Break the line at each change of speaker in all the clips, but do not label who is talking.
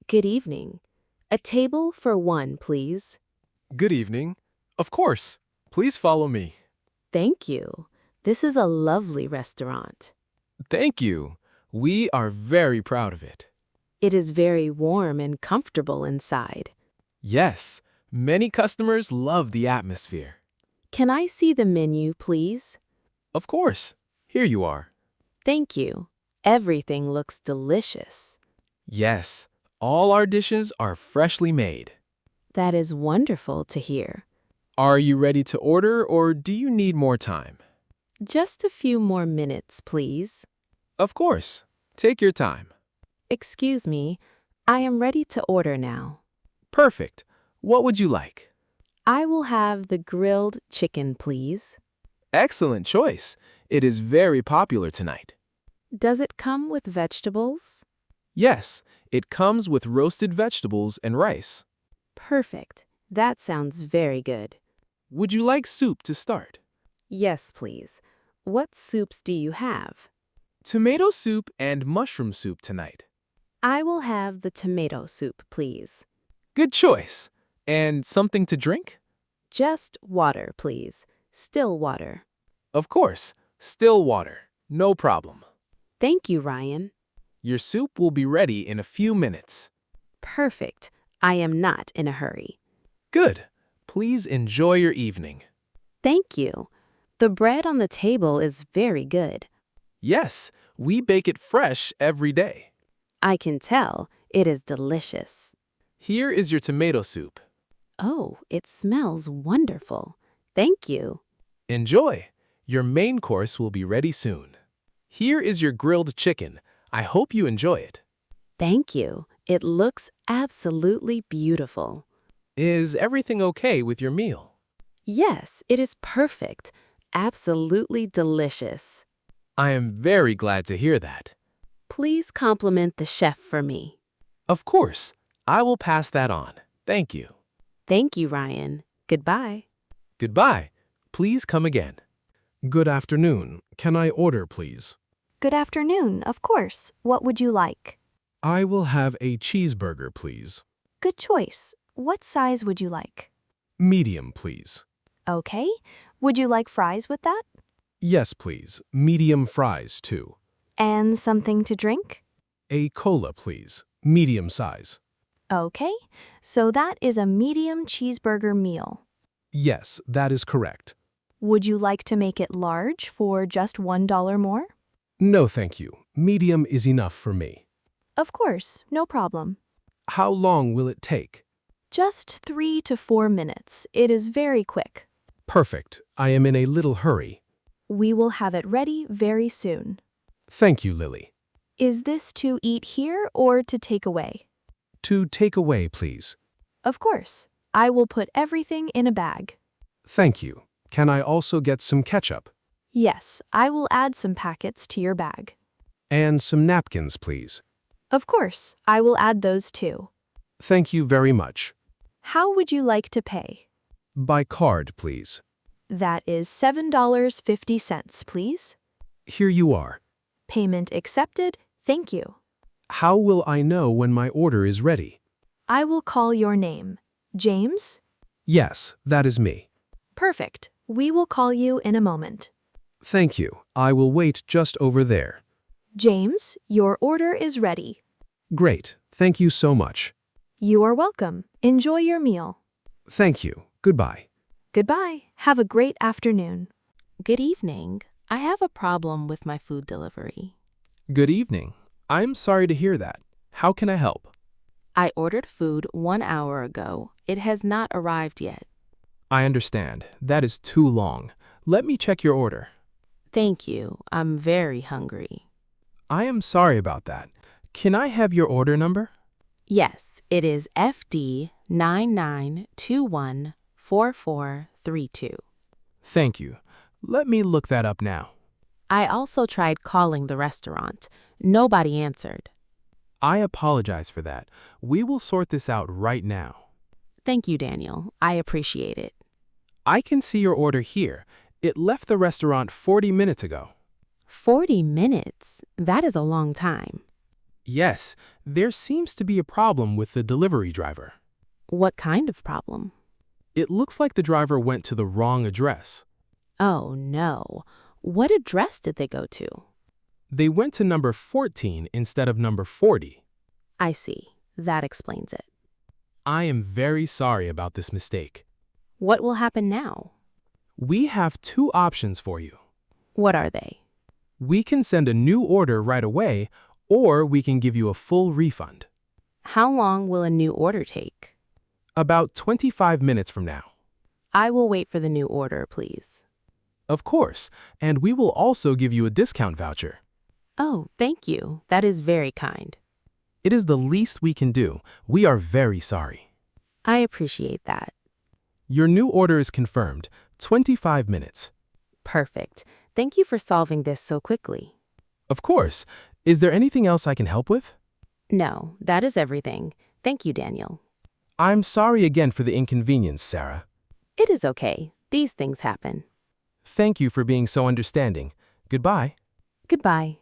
Good evening. A table for one, please.
Good evening. Of course. Please follow me.
Thank you. This is a lovely restaurant.
Thank you. We are very proud of it.
It is very warm and comfortable inside.
Yes, many customers love the atmosphere.
Can I see the menu, please?
Of course. Here you are.
Thank you. Everything looks delicious.
Yes, all our dishes are freshly made.
That is wonderful to hear.
Are you ready to order or do you need more time?
Just a few more minutes, please.
Of course. Take your time.
Excuse me, I am ready to order now.
Perfect. What would you like?
I will have the grilled chicken, please.
Excellent choice. It is very popular tonight.
Does it come with vegetables?
Yes, it comes with roasted vegetables and rice.
Perfect. That sounds very good.
Would you like soup to start?
Yes, please. What soups do you have?
Tomato soup and mushroom soup tonight.
I will have the tomato soup, please.
Good choice. And something to drink?
Just water, please. Still water.
Of course, still water. No problem.
Thank you, Ryan.
Your soup will be ready in a few minutes.
Perfect. I am not in a hurry.
Good. Please enjoy your evening.
Thank you. The bread on the table is very good.
Yes, we bake it fresh every day.
I can tell it is delicious.
Here is your tomato soup.
Oh, it smells wonderful. Thank you.
Enjoy. Your main course will be ready soon. Here is your grilled chicken. I hope you enjoy it.
Thank you. It looks absolutely beautiful.
Is everything okay with your meal?
Yes, it is perfect. Absolutely delicious.
I am very glad to hear that.
Please compliment the chef for me.
Of course. I will pass that on. Thank you.
Thank you, Ryan. Goodbye.
Goodbye. Please come again.
Good afternoon. Can I order, please?
Good afternoon, of course. What would you like?
I will have a cheeseburger, please.
Good choice. What size would you like?
Medium, please.
Okay. Would you like fries with that?
Yes, please. Medium fries, too.
And something to drink?
A cola, please. Medium size.
Okay. So that is a medium cheeseburger meal.
Yes, that is correct.
Would you like to make it large for just $1 more?
No, thank you. Medium is enough for me.
Of course, no problem.
How long will it take?
Just 3 to 4 minutes. It is very quick.
Perfect. I am in a little hurry.
We will have it ready very soon.
Thank you, Lily.
Is this to eat here or to take away?
To take away, please.
Of course. I will put everything in a bag.
Thank you. Can I also get some ketchup?
Yes, I will add some packets to your bag.
And some napkins, please.
Of course, I will add those too.
Thank you very much.
How would you like to pay?
By card, please.
That is $7.50, please.
Here you are.
Payment accepted. Thank you.
How will I know when my order is ready?
I will call your name. James?
Yes, that is me.
Perfect. We will call you in a moment.
Thank you. I will wait just over there.
James, your order is ready.
Great. Thank you so much.
You are welcome. Enjoy your meal.
Thank you. Goodbye.
Goodbye. Have a great afternoon.
Good evening. I have a problem with my food delivery.
Good evening. I'm sorry to hear that. How can I help?
I ordered food 1 hour ago. It has not arrived yet.
I understand. That is too long. Let me check your order.
Thank you. I'm very hungry.
I am sorry about that. Can I have your order number?
Yes, it is FD 99214432.
Thank you. Let me look that up now.
I also tried calling the restaurant. Nobody answered.
I apologize for that. We will sort this out right now.
Thank you, Daniel. I appreciate it.
I can see your order here. It left the restaurant 40 minutes ago.
40 minutes? That is a long time.
Yes, there seems to be a problem with the delivery driver.
What kind of problem?
It looks like the driver went to the wrong address.
Oh, no. What address did they go to?
They went to number 14 instead of number 40.
I see. That explains it.
I am very sorry about this mistake.
What will happen now?
We have two options for you.
What are they?
We can send a new order right away, or we can give you a full refund.
How long will a new order take?
About 25 minutes from now.
I will wait for the new order, please.
Of course, and we will also give you a discount voucher.
Oh, thank you. That is very kind.
It is the least we can do. We are very sorry.
I appreciate that.
Your new order is confirmed. 25 minutes.
Perfect. Thank you for solving this so quickly.
Of course. Is there anything else I can help with?
No, that is everything. Thank you, Daniel.
I'm sorry again for the inconvenience, Sarah.
It is okay. These things happen.
Thank you for being so understanding. Goodbye.
Goodbye.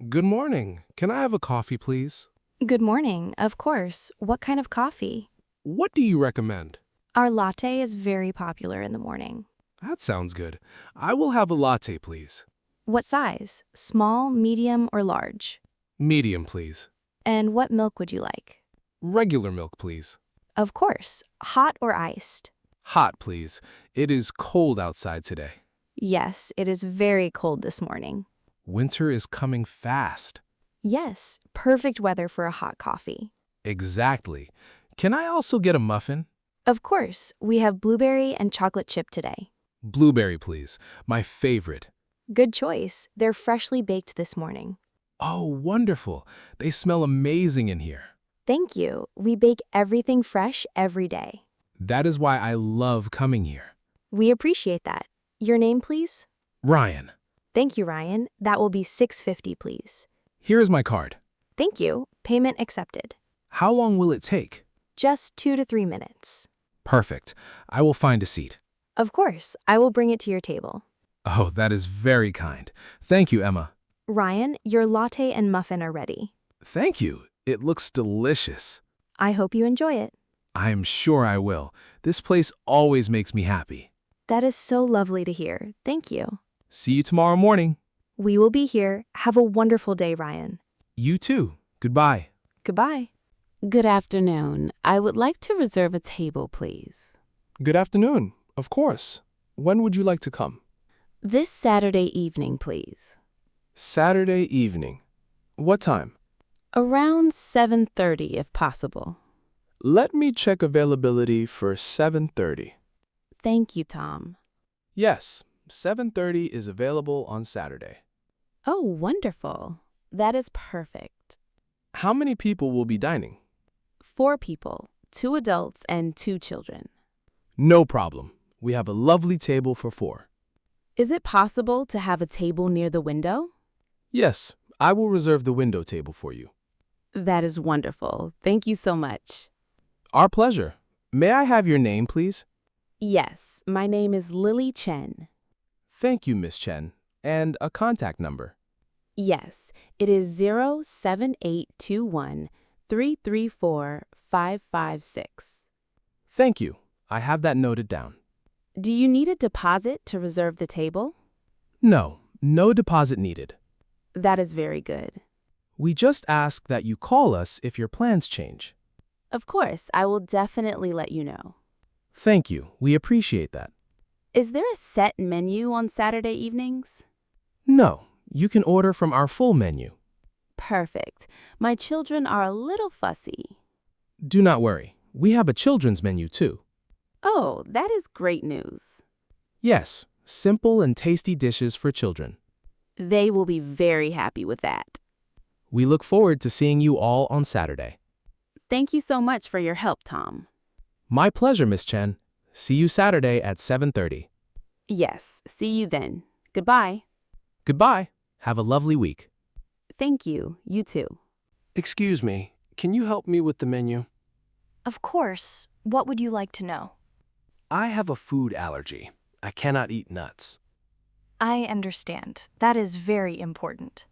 Good morning. Can I have a coffee, please?
Good morning, of course. What kind of coffee?
What do you recommend?
Our latte is very popular in the morning.
That sounds good. I will have a latte, please.
What size? Small, medium, or large?
Medium, please.
And what milk would you like?
Regular milk, please.
Of course. Hot or iced?
Hot, please. It is cold outside today.
Yes, it is very cold this morning.
Winter is coming fast.
Yes, perfect weather for a hot coffee.
Exactly. Can I also get a muffin?
Of course, we have blueberry and chocolate chip today.
Blueberry, please. My favorite.
Good choice. They're freshly baked this morning.
Oh, wonderful. They smell amazing in here.
Thank you. We bake everything fresh every day.
That is why I love coming here.
We appreciate that. Your name, please?
Ryan,
Thank you, Ryan. That will be $6.50, please.
here is my card.
Thank you. Payment accepted.
How long will it take?
Just 2 to 3 minutes.
Perfect. I will find a seat.
Of course, I will bring it to your table.
Oh, that is very kind. Thank you, Emma.
Ryan, your latte and muffin are ready.
Thank you. It looks delicious.
I hope you enjoy it.
I am sure I will. This place always makes me happy.
That is so lovely to hear. Thank you.
See you tomorrow morning.
We will be here. Have a wonderful day, Ryan.
You too. Goodbye.
Goodbye.
Good afternoon. I would like to reserve a table, please.
Good afternoon. Of course. When would you like to come?
This Saturday evening, please.
Saturday evening. What time?
Around 7:30, if possible.
Let me check availability for 7:30.
Thank you, Tom.
Yes, 7:30 is available on Saturday.
Oh, wonderful. That is perfect.
How many people will be dining?
4 people, 2 adults and 2 children.
No problem. We have a lovely table for 4.
Is it possible to have a table near the window?
Yes, I will reserve the window table for you.
That is wonderful. Thank you so much.
Our pleasure. May I have your name, please?
Yes, my name is Lily Chen.
Thank you, Miss Chen. And a contact number.
Yes, it is 07821-334-556.
Thank you. I have that noted down.
Do you need a deposit to reserve the table?
No, no deposit needed.
That is very good.
We just ask that you call us if your plans change.
Of course, I will definitely let you know.
Thank you. We appreciate that.
Is there a set menu on Saturday evenings?
No, you can order from our full menu.
Perfect. My children are a little fussy.
Do not worry. We have a children's menu too.
Oh, that is great news.
Yes, simple and tasty dishes for children.
They will be very happy with that.
We look forward to seeing you all on Saturday.
Thank you so much for your help, Tom.
My pleasure, Miss Chen. See you Saturday at 7:30.
Yes, see you then. Goodbye.
Goodbye. Have a lovely week.
Thank you. You too.
Excuse me, can you help me with the menu?
Of course. What would you like to know?
I have a food allergy. I cannot eat nuts.
I understand. That is very important.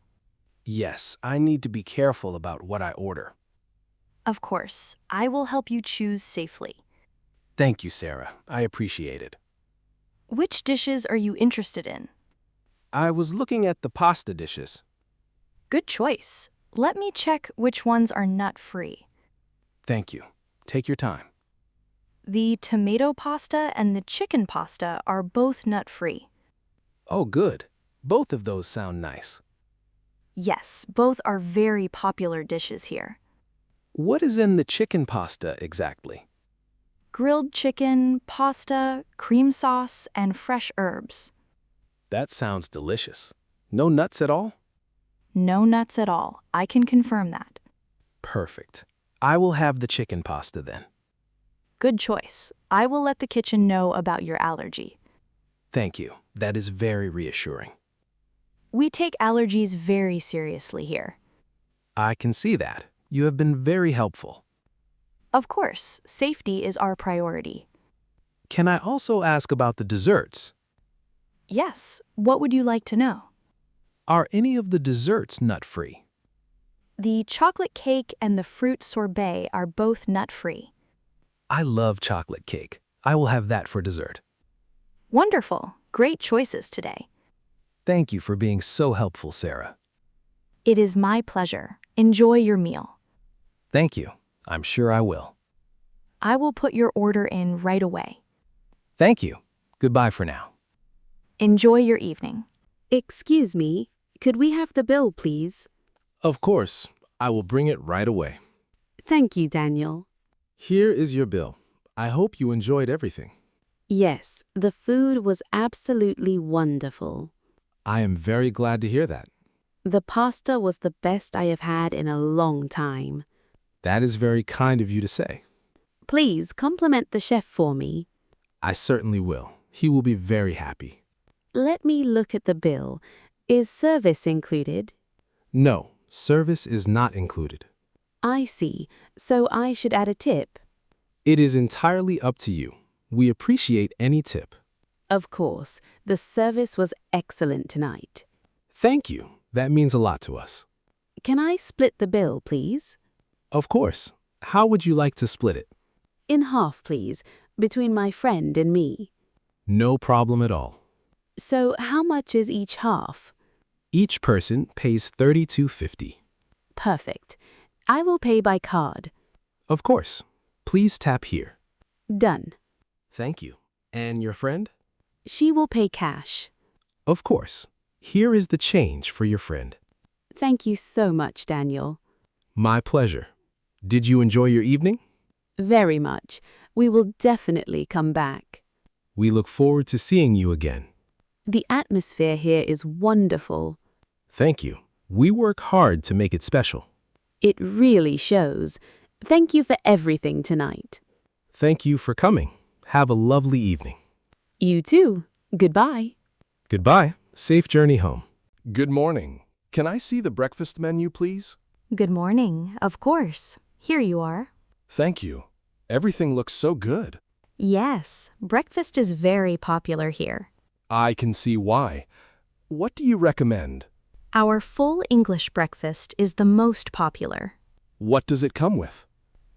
Yes, I need to be careful about what I order.
Of course, I will help you choose safely.
Thank you, Sarah. I appreciate it.
Which dishes are you interested in?
I was looking at the pasta dishes.
Good choice. Let me check which ones are nut-free.
Thank you. Take your time.
The tomato pasta and the chicken pasta are both nut-free.
Oh, good. Both of those sound nice.
Yes, both are very popular dishes here.
What is in the chicken pasta exactly?
Grilled chicken, pasta, cream sauce, and fresh herbs.
That sounds delicious. No nuts at all?
No nuts at all. I can confirm that.
Perfect. I will have the chicken pasta then.
Good choice. I will let the kitchen know about your allergy.
Thank you. That is very reassuring.
We take allergies very seriously here.
I can see that. You have been very helpful.
Of course, safety is our priority.
Can I also ask about the desserts?
Yes, what would you like to know?
Are any of the desserts nut-free?
The chocolate cake and the fruit sorbet are both nut-free.
I love chocolate cake. I will have that for dessert.
Wonderful. Great choices today.
Thank you for being so helpful, Sarah.
It is my pleasure. Enjoy your meal.
Thank you. I'm sure I will.
I will put your order in right away.
Thank you. Goodbye for now.
Enjoy your evening.
Excuse me, could we have the bill, please?
Of course. I will bring it right away.
Thank you, Daniel.
Here is your bill. I hope you enjoyed everything.
Yes, the food was absolutely wonderful.
I am very glad to hear that.
The pasta was the best I have had in a long time.
That is very kind of you to say.
Please compliment the chef for me.
I certainly will. He will be very happy.
Let me look at the bill. Is service included?
No, service is not included.
I see, so I should add a tip.
It is entirely up to you. We appreciate any tip.
Of course, the service was excellent tonight.
Thank you. That means a lot to us.
Can I split the bill, please?
Of course. How would you like to split it?
In half, please, between my friend and me.
No problem at all.
So how much is each half?
Each person pays $32.50.
Perfect. I will pay by card.
Of course. Please tap here.
Done.
Thank you. And your friend?
She will pay cash.
Of course. Here is the change for your friend.
Thank you so much, Daniel.
My pleasure. Did you enjoy your evening?
Very much. We will definitely come back.
We look forward to seeing you again.
The atmosphere here is wonderful.
Thank you. We work hard to make it special.
It really shows. Thank you for everything tonight.
Thank you for coming. Have a lovely evening.
You too. Goodbye.
Goodbye. Safe journey home.
Good morning. Can I see the breakfast menu, please?
Good morning. Of course. Here you are.
Thank you. Everything looks so good.
Yes, breakfast is very popular here.
I can see why. What do you recommend?
Our full English breakfast is the most popular.
What does it come with?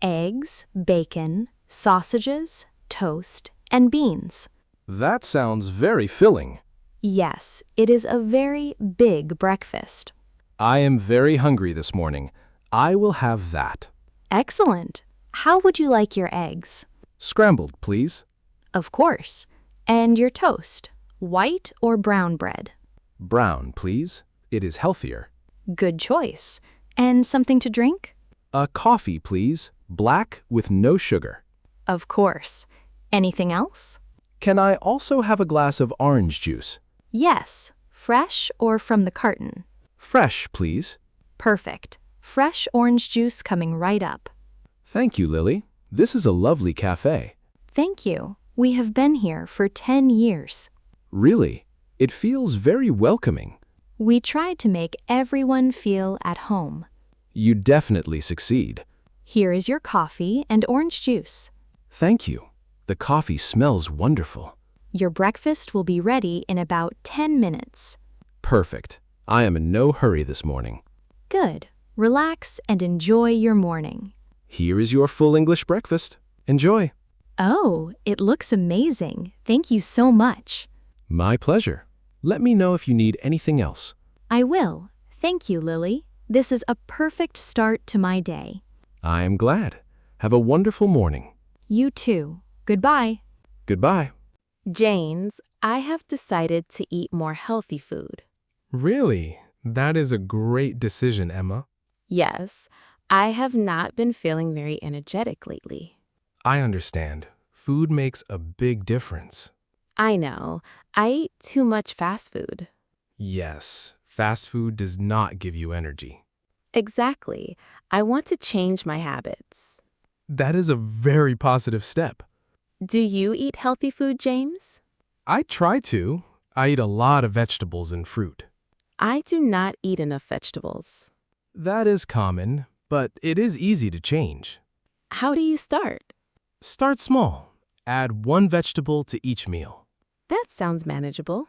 Eggs, bacon, sausages, toast, and beans.
That sounds very filling.
Yes, it is a very big breakfast.
I am very hungry this morning. I will have that.
Excellent. How would you like your eggs?
Scrambled, please.
Of course. And your toast, white or brown bread?
Brown, please. It is healthier.
Good choice. And something to drink?
A coffee, please. Black with no sugar.
Of course. Anything else?
Can I also have a glass of orange juice?
Yes. Fresh or from the carton?
Fresh, please.
Perfect. Fresh orange juice coming right up.
Thank you, Lily. This is a lovely cafe.
Thank you. We have been here for 10 years.
Really? It feels very welcoming.
We try to make everyone feel at home.
You definitely succeed.
Here is your coffee and orange juice.
Thank you. The coffee smells wonderful.
Your breakfast will be ready in about 10 minutes.
Perfect. I am in no hurry this morning.
Good. Relax and enjoy your morning.
Here is your full English breakfast. Enjoy.
Oh, it looks amazing. Thank you so much.
My pleasure. Let me know if you need anything else.
I will. Thank you, Lily. This is a perfect start to my day.
I am glad. Have a wonderful morning.
You too. Goodbye.
Goodbye.
James, I have decided to eat more healthy food.
Really? That is a great decision, Emma.
Yes, I have not been feeling very energetic lately.
I understand. Food makes a big difference.
I know. I eat too much fast food.
Yes, fast food does not give you energy.
Exactly. I want to change my habits.
That is a very positive step.
Do you eat healthy food, James?
I try to. I eat a lot of vegetables and fruit.
I do not eat enough vegetables.
That is common, but it is easy to change.
How do you start?
Start small. Add one vegetable to each meal.
That sounds manageable.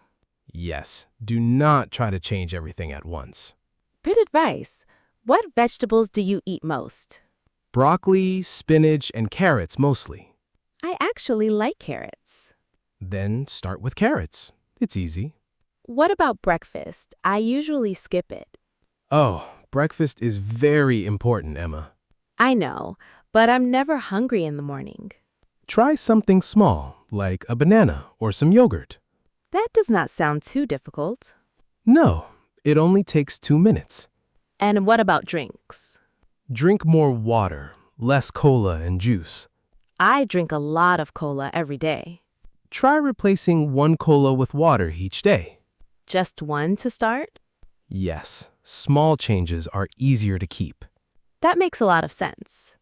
Yes, do not try to change everything at once.
Good advice. What vegetables do you eat most?
Broccoli, spinach, and carrots mostly.
I actually like carrots.
Then start with carrots. It's easy.
What about breakfast? I usually skip it.
Oh, breakfast is very important, Emma.
I know, but I'm never hungry in the morning.
Try something small, like a banana or some yogurt.
That does not sound too difficult.
No, it only takes 2 minutes.
And what about drinks?
Drink more water, less cola and juice.
I drink a lot of cola every day.
Try replacing one cola with water each day.
Just one to start?
Yes, small changes are easier to keep.
That makes a lot of sense.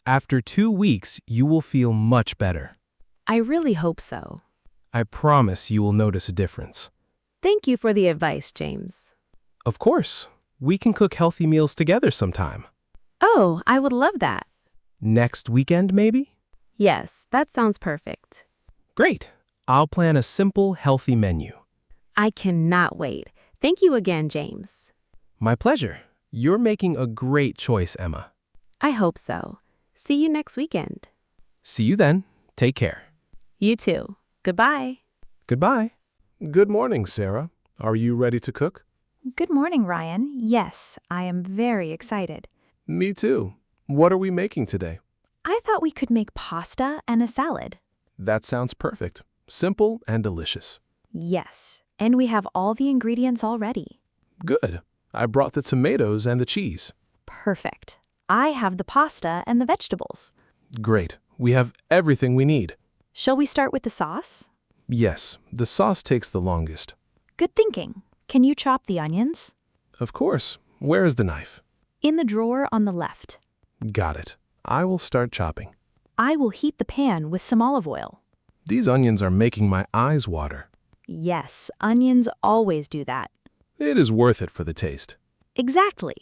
After 2 weeks, you will feel much better.
I really hope so.
I promise you will notice a difference.
Thank you for the advice, James.
Of course, we can cook healthy meals together sometime.
Oh, I would love that.
Next weekend, maybe?
Yes, that sounds perfect.
Great. I'll plan a simple, healthy menu.
I cannot wait. Thank you again, James.
My pleasure. You're making a great choice, Emma.
I hope so. See you next weekend.
See you then. Take care.
You too. Goodbye.
Goodbye.
Good morning, Sarah. Are you ready to cook?
Good morning, Ryan. Yes, I am very excited.
Me too. What are we making today?
I thought we could make pasta and a salad.
That sounds perfect. Simple and delicious.
Yes, and we have all the ingredients already.
Good. I brought the tomatoes and the cheese.
Perfect. I have the pasta and the vegetables.
Great. We have everything we need.
Shall we start with the sauce?
Yes, the sauce takes the longest.
Good thinking. Can you chop the onions?
Of course. Where is the knife?
In the drawer on the left.
Got it. I will start chopping.
I will heat the pan with some olive oil.
These onions are making my eyes water.
Yes, onions always do that.
It is worth it for the taste.
Exactly.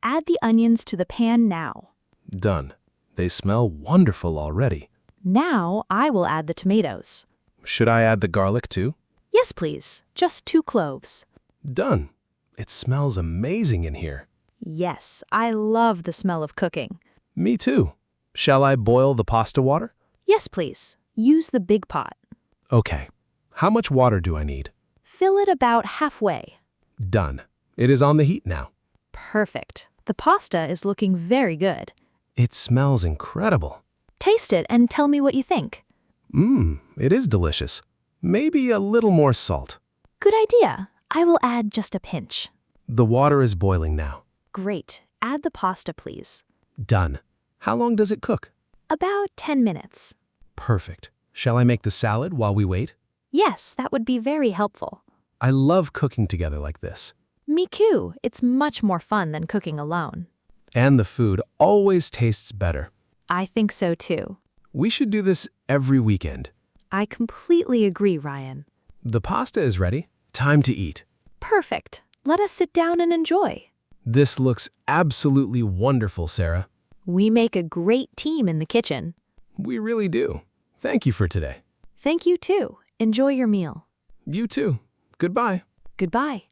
Add the onions to the pan now.
Done. They smell wonderful already.
Now I will add the tomatoes.
Should I add the garlic too?
Yes, please. Just 2 cloves.
Done. It smells amazing in here.
Yes, I love the smell of cooking.
Me too. Shall I boil the pasta water?
Yes, please. Use the big pot.
Okay. How much water do I need?
Fill it about halfway.
Done. It is on the heat now.
Perfect. The pasta is looking very good.
It smells incredible.
Taste it and tell me what you think.
It is delicious. Maybe a little more salt.
Good idea. I will add just a pinch.
The water is boiling now.
Great. Add the pasta, please.
Done. How long does it cook?
About 10 minutes.
Perfect. Shall I make the salad while we wait?
Yes, that would be very helpful.
I love cooking together like this.
Me too. It's much more fun than cooking alone.
And the food always tastes better.
I think so too.
We should do this every weekend.
I completely agree, Ryan.
The pasta is ready. Time to eat.
Perfect. Let us sit down and enjoy.
This looks absolutely wonderful, Sarah.
We make a great team in the kitchen.
We really do. Thank you for today.
Thank you too. Enjoy your meal.
You too. Goodbye.
Goodbye.